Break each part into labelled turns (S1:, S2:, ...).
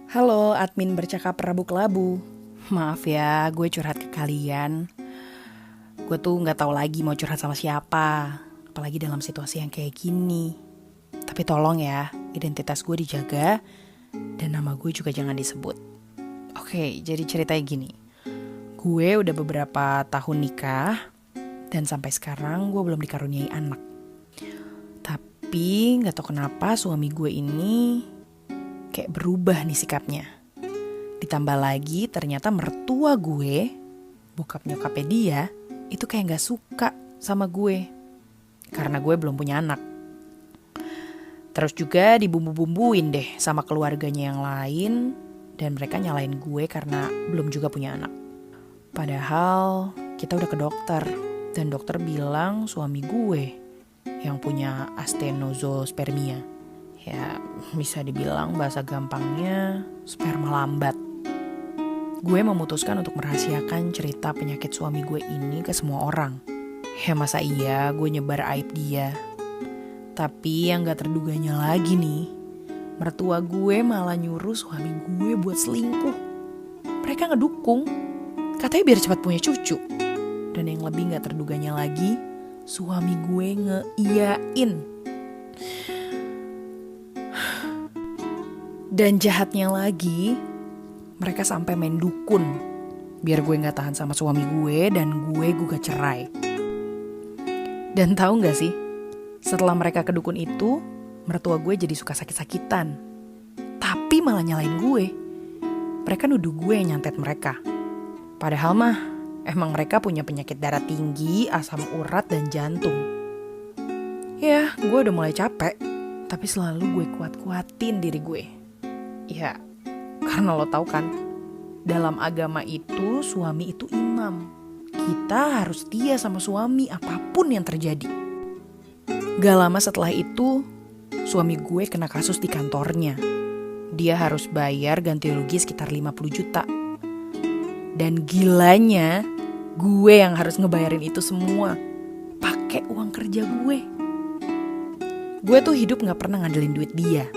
S1: Halo, admin bercakap Rabu Kelabu. Maaf ya, gue curhat ke kalian. Gue tuh nggak tahu lagi mau curhat sama siapa, apalagi dalam situasi yang kayak gini. Tapi tolong ya, identitas gue dijaga dan nama gue juga jangan disebut. Oke, jadi ceritanya gini. Gue udah beberapa tahun nikah dan sampai sekarang gue belum dikaruniai anak. Tapi nggak tahu kenapa suami gue ini kayak berubah nih sikapnya. Ditambah lagi ternyata mertua gue, bokap nyokapnya dia, itu kayak gak suka sama gue. Karena gue belum punya anak. Terus juga dibumbu-bumbuin deh sama keluarganya yang lain. Dan mereka nyalain gue karena belum juga punya anak. Padahal kita udah ke dokter. Dan dokter bilang suami gue yang punya astenospermia. Ya bisa dibilang bahasa gampangnya sperma lambat. Gue memutuskan untuk merahasiakan cerita penyakit suami gue ini ke semua orang. Ya masa iya gue nyebar aib dia. Tapi yang gak terduganya lagi nih, mertua gue malah nyuruh suami gue buat selingkuh. Mereka ngedukung, katanya biar cepat punya cucu. Dan yang lebih gak terduganya lagi, suami gue ngeiyain. Dan jahatnya lagi, mereka sampai main dukun biar gue gak tahan sama suami gue dan gue gugat cerai. Dan tahu gak sih, setelah mereka ke dukun itu, mertua gue jadi suka sakit-sakitan. Tapi malah nyalain gue. Mereka nuduh gue yang nyantet mereka. Padahal mah, emang mereka punya penyakit darah tinggi, asam urat, dan jantung. Ya, gue udah mulai capek, tapi selalu gue kuat-kuatin diri gue. Ya, karena lo tahu kan, dalam agama itu suami itu imam. Kita harus setia sama suami apapun yang terjadi. Gak lama setelah itu, suami gue kena kasus di kantornya. Dia harus bayar ganti rugi sekitar 50 juta. Dan gilanya, gue yang harus ngebayarin itu semua. Pakai uang kerja gue. Gue tuh hidup gak pernah ngandelin duit dia.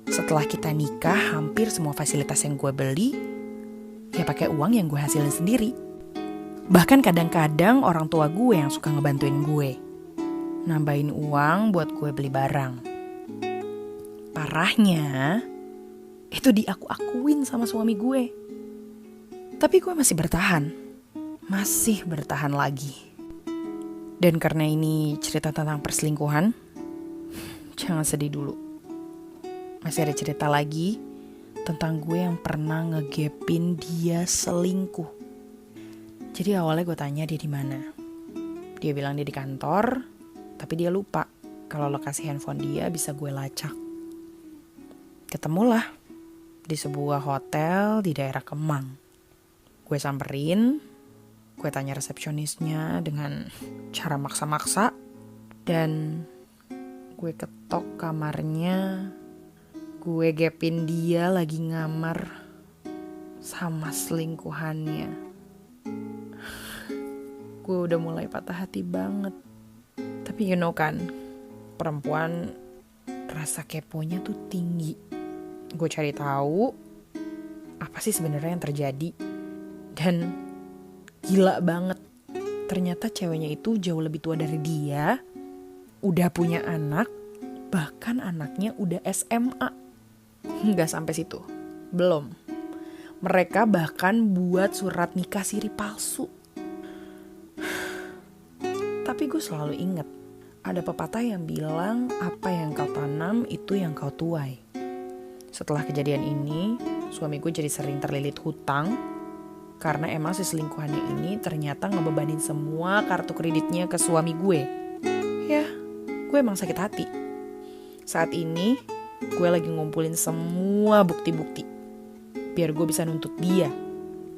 S1: Setelah kita nikah, hampir semua fasilitas yang gue beli, ya pakai uang yang gue hasilin sendiri. Bahkan kadang-kadang orang tua gue yang suka ngebantuin gue. Nambahin uang buat gue beli barang. Parahnya, itu diaku-akuin sama suami gue. Tapi gue masih bertahan. Masih bertahan lagi. Dan karena ini cerita tentang perselingkuhan, jangan sedih dulu. Masih ada cerita lagi tentang gue yang pernah ngegepin dia selingkuh. Jadi awalnya gue tanya dia di mana. Dia bilang dia di kantor, tapi dia lupa kalau lokasi handphone dia bisa gue lacak. Ketemulah di sebuah hotel di daerah Kemang. Gue samperin, gue tanya resepsionisnya dengan cara maksa-maksa, dan gue ketok kamarnya. Gue gepin dia lagi ngamar sama selingkuhannya. Gue udah mulai patah hati banget. Tapi you know kan, perempuan rasa keponya tuh tinggi. Gue cari tahu apa sih sebenarnya yang terjadi. Dan gila banget. Ternyata ceweknya itu jauh lebih tua dari dia. Udah punya anak. Bahkan anaknya udah SMA. Nggak sampai situ, belum. Mereka bahkan buat surat nikah siri palsu. Tapi gue selalu ingat, ada pepatah yang bilang apa yang kau tanam itu yang kau tuai. Setelah kejadian ini, suami gue jadi sering terlilit hutang karena emang si selingkuhannya ini ternyata ngebebanin semua kartu kreditnya ke suami gue. Ya, gue emang sakit hati. Saat ini gue lagi ngumpulin semua bukti-bukti biar gue bisa nuntut dia.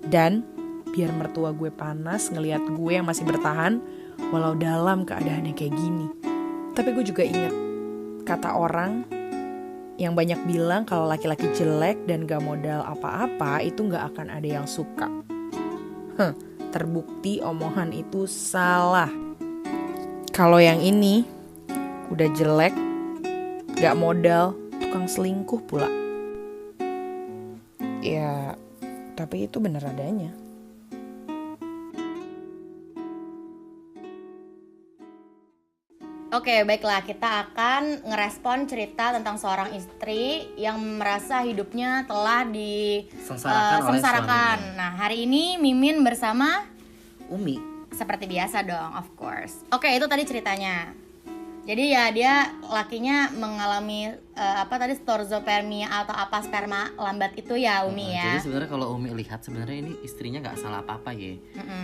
S1: Dan biar mertua gue panas ngelihat gue yang masih bertahan walau dalam keadaan yang kayak gini. Tapi gue juga ingat kata orang yang banyak bilang kalau laki-laki jelek dan gak modal apa-apa itu gak akan ada yang suka. Terbukti omongan itu salah. Kalau yang ini udah jelek, gak modal, tukang selingkuh pula. Ya, tapi itu bener adanya.
S2: Oke, baiklah, kita akan ngerespon cerita tentang seorang istri yang merasa hidupnya telah
S3: Sengsarakan oleh
S2: Nah, hari ini Mimin bersama
S3: Umi.
S2: seperti biasa dong, of course. Oke, itu tadi ceritanya. Jadi ya dia lakinya mengalami storzopermia atau apa, sperma lambat itu ya, Umi ya.
S3: Jadi sebenarnya kalau Umi lihat sebenarnya ini istrinya nggak salah apa-apa ya.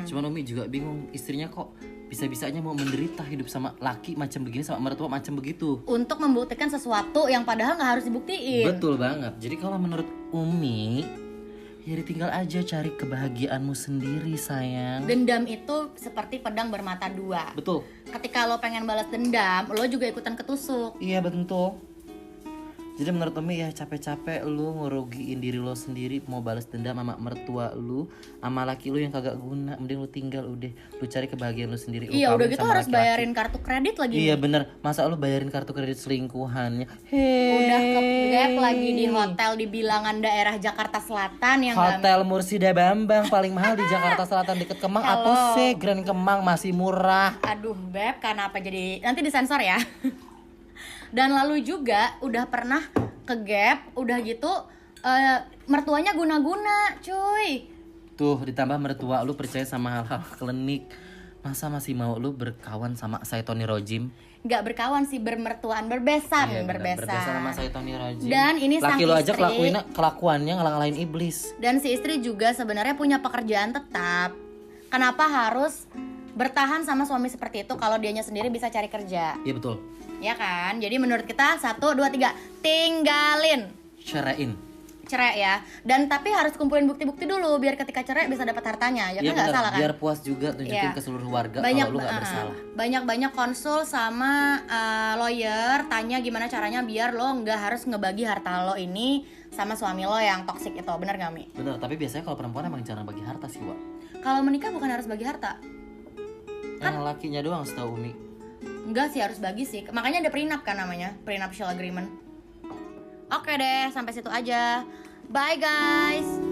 S3: Cuman Umi juga bingung, istrinya kok bisa-bisanya mau menderita hidup sama laki macam begini, sama mertua macam begitu.
S2: Untuk membuktikan sesuatu yang padahal nggak harus dibuktiin.
S3: Betul banget. Jadi kalau menurut Umi, ya tinggal aja cari kebahagiaanmu sendiri sayang.
S2: Dendam itu seperti pedang bermata dua.
S3: Betul.
S2: Ketika lo pengen balas dendam, lo juga ikutan ketusuk.
S3: Iya betul. Jadi menurut Umi ya capek-capek lu ngerugiin diri lo sendiri, mau balas dendam sama mertua lu, sama laki lu yang kagak guna, mending lu tinggal udah, lu cari kebahagiaan lu sendiri.
S2: Iya udah gitu harus bayarin kartu kredit lagi.
S3: Iya bener, masa lu bayarin kartu kredit selingkuhannya?
S2: Udah ke-gap lagi di hotel di bilangan daerah Jakarta Selatan yang
S3: Hotel Mursida Bambang paling mahal di Jakarta Selatan deket Kemang. Apa sih Grand Kemang masih murah?
S2: Aduh Beb, kenapa jadi nanti disensor ya. Dan lalu juga udah pernah ke gap, udah gitu mertuanya guna-guna cuy.
S3: Tuh ditambah mertua lu percaya sama hal-hal klinik, masa masih mau lu berkawan sama saya Tony Rojim?
S2: Gak berkawan sih, bermertuaan, berbesan.
S3: Berbesan sama saya Tony Rojim.
S2: Dan ini sang
S3: laki lu aja
S2: istri,
S3: kelakuannya ngalah-ngalahin iblis.
S2: Dan si istri juga sebenarnya punya pekerjaan tetap. Kenapa harus bertahan sama suami seperti itu kalau dianya sendiri bisa cari kerja?
S3: Iya betul.
S2: Ya kan? Jadi menurut kita 1, 2, 3 tinggalin. Cerai ya. Dan tapi harus kumpulin bukti-bukti dulu biar ketika cerai bisa dapat hartanya. Ya kan nggak salah kan?
S3: Biar puas juga tunjukin ke seluruh warga kalau lu nggak bersalah.
S2: Banyak-banyak konsul sama lawyer, tanya gimana caranya biar lo nggak harus ngebagi harta lo ini sama suami lo yang toksik itu. Bener nggak Mi?
S3: Bener. Tapi biasanya kalau perempuan emang jarang bagi harta sih, Wak.
S2: Kalau menikah bukan harus bagi harta.
S3: Kan lakinya doang setahu Umi.
S2: Enggak sih, harus bagi sih. Makanya ada prenup kan namanya, prenuptial agreement. Oke deh, sampai situ aja. Bye guys.